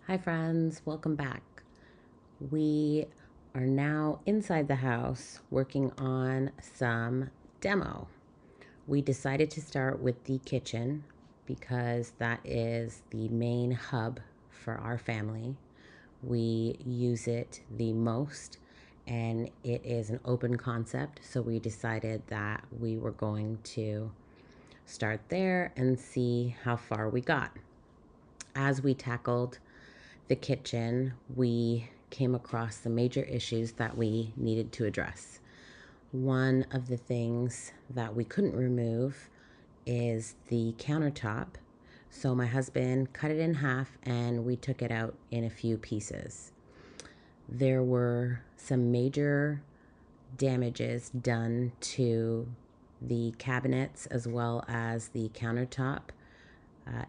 Hi friends, welcome back. We are now inside the house working on some demo. We decided to start with the kitchen because that is the main hub for our family. We use it the most and it is an open concept, so we decided that we were going to start there and see how far we got. As we tackled the kitchen, we came across some major issues that we needed to address. One of the things that we couldn't remove is the countertop. So my husband cut it in half and we took it out in a few pieces. There were some major damages done to the cabinets as well as the countertop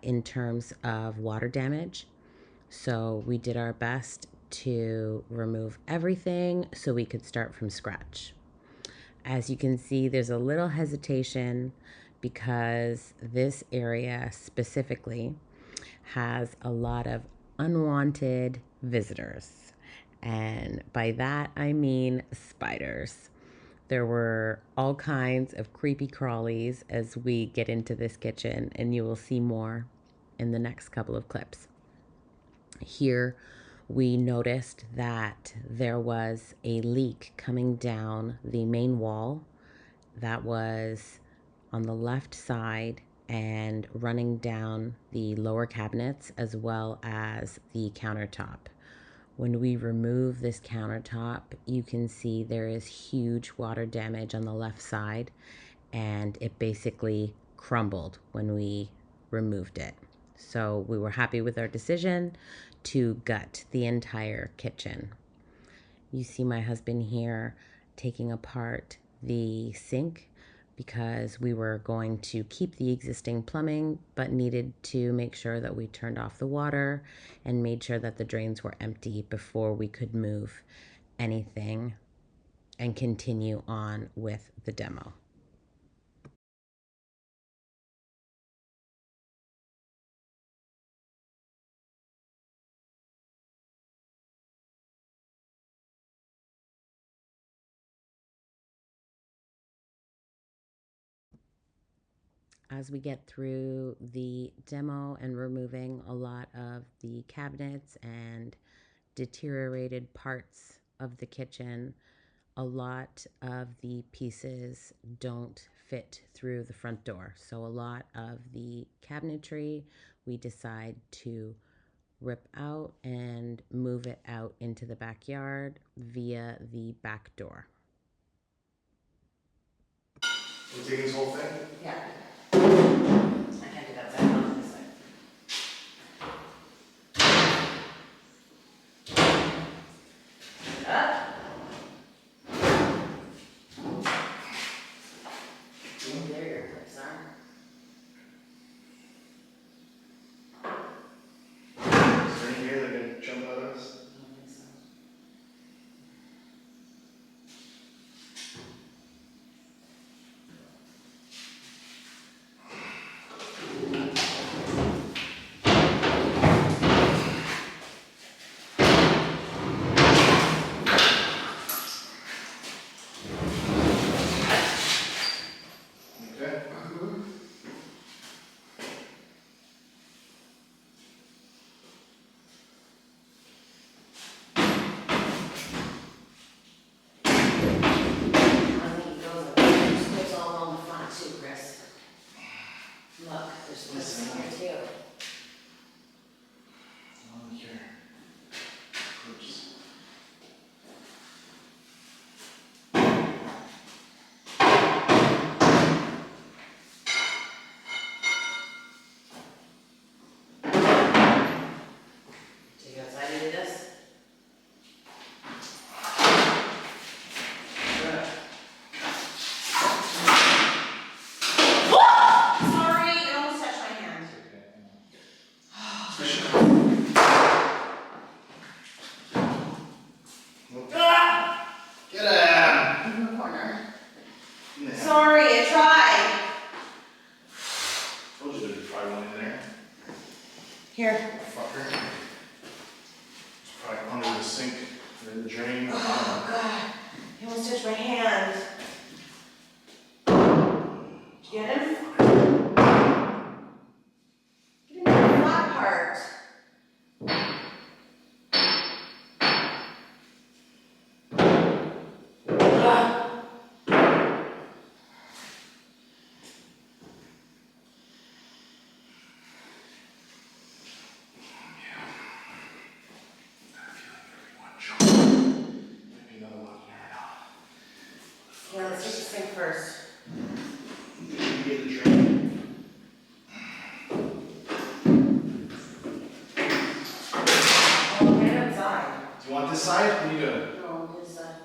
in terms of water damage. So we did our best to remove everything so we could start from scratch. As you can see, there's a little hesitation because this area specifically has a lot of unwanted visitors. And by that, I mean spiders. There were all kinds of creepy crawlies as we get into this kitchen, and you will see more in the next couple of clips. Here, we noticed that there was a leak coming down the main wall that was on the left side and running down the lower cabinets as well as the countertop. When we remove this countertop, you can see there is huge water damage on the left side, and it basically crumbled when we removed it. So we were happy with our decision to gut the entire kitchen. You see my husband here taking apart the sink because we were going to keep the existing plumbing but needed to make sure that we turned off the water and made sure that the drains were empty before we could move anything and continue on with the demo. As we get through the demo and removing a lot of the cabinets and deteriorated parts of the kitchen, a lot of the pieces don't fit through the front door. So a lot of the cabinetry we decide to rip out and move it out into the backyard via the back door. You taking this whole thing? Yeah. I can't do that side, on this side. Up. There your clips are. Is there any here that could jump at us? I don't think so. Okay. I think those clips all along the front too, Chris. Look, there's clips in here too. On here. Oops. Take it outside and do this. Sorry, it almost touched my hand. Get out! In the corner. Yeah. Sorry, I tried. Told you there'd be probably one in there. Here. Fucker. my hand. Did you get him? Get him in the flat part. Maybe another one here now. Yeah, let's take this thing first. You get the drain. Oh, get it outside. Do you want this side? What are you doing? No, this side.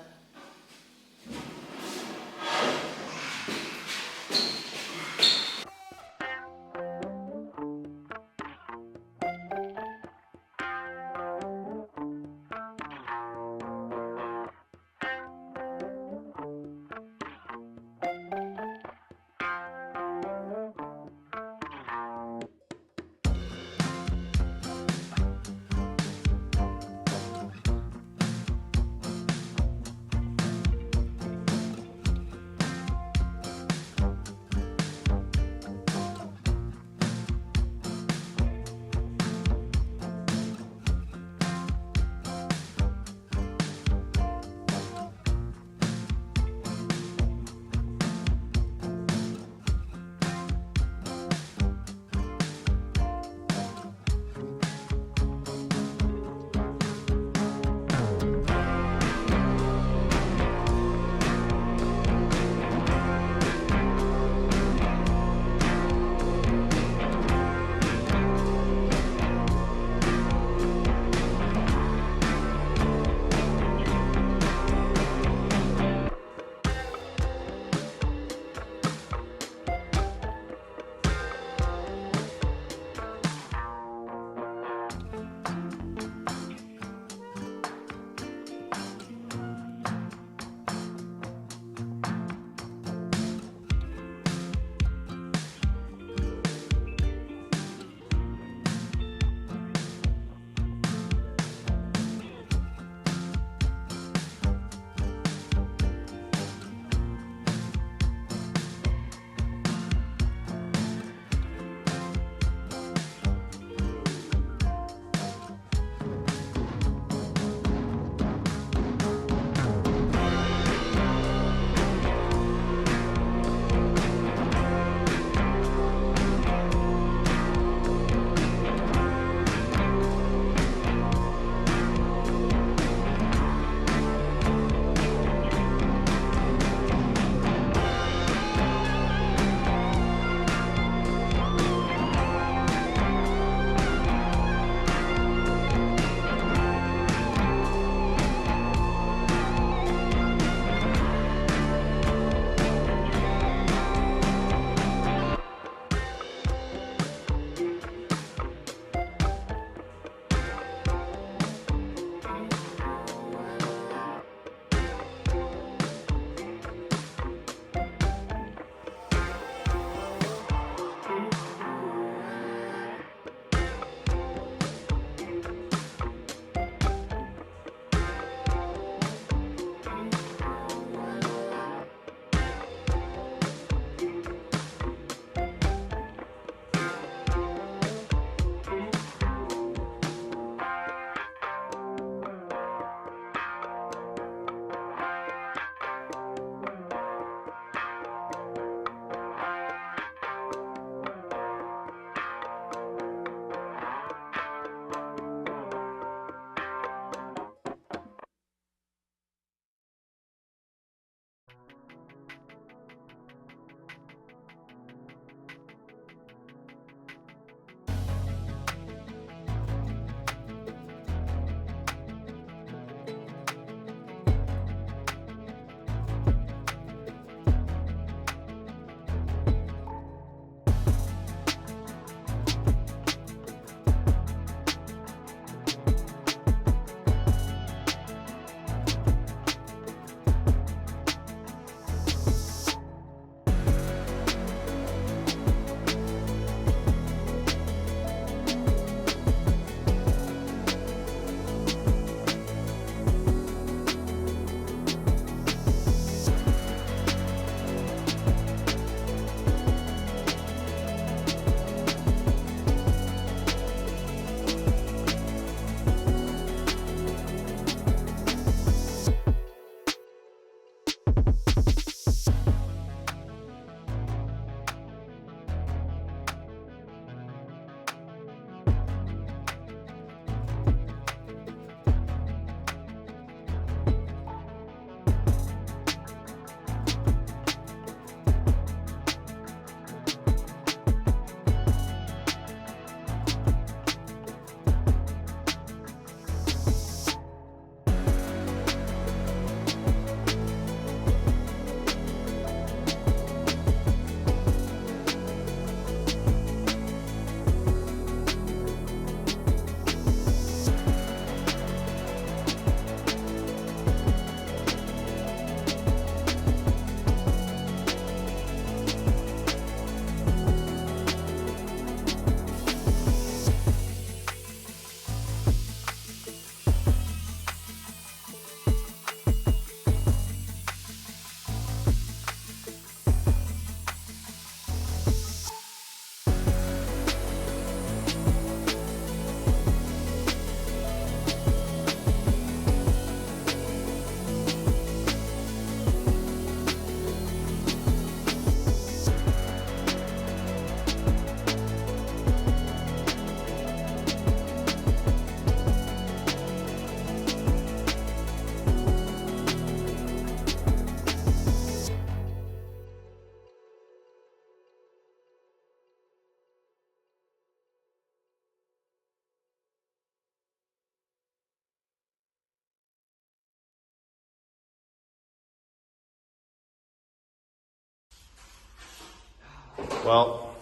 Well,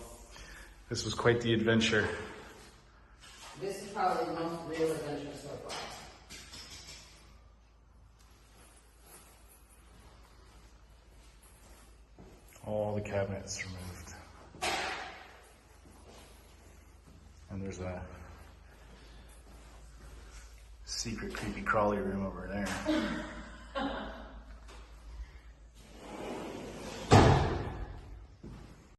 this was quite the adventure. This is probably the most real adventure so far. All the cabinets removed. And there's a secret creepy crawly room over there.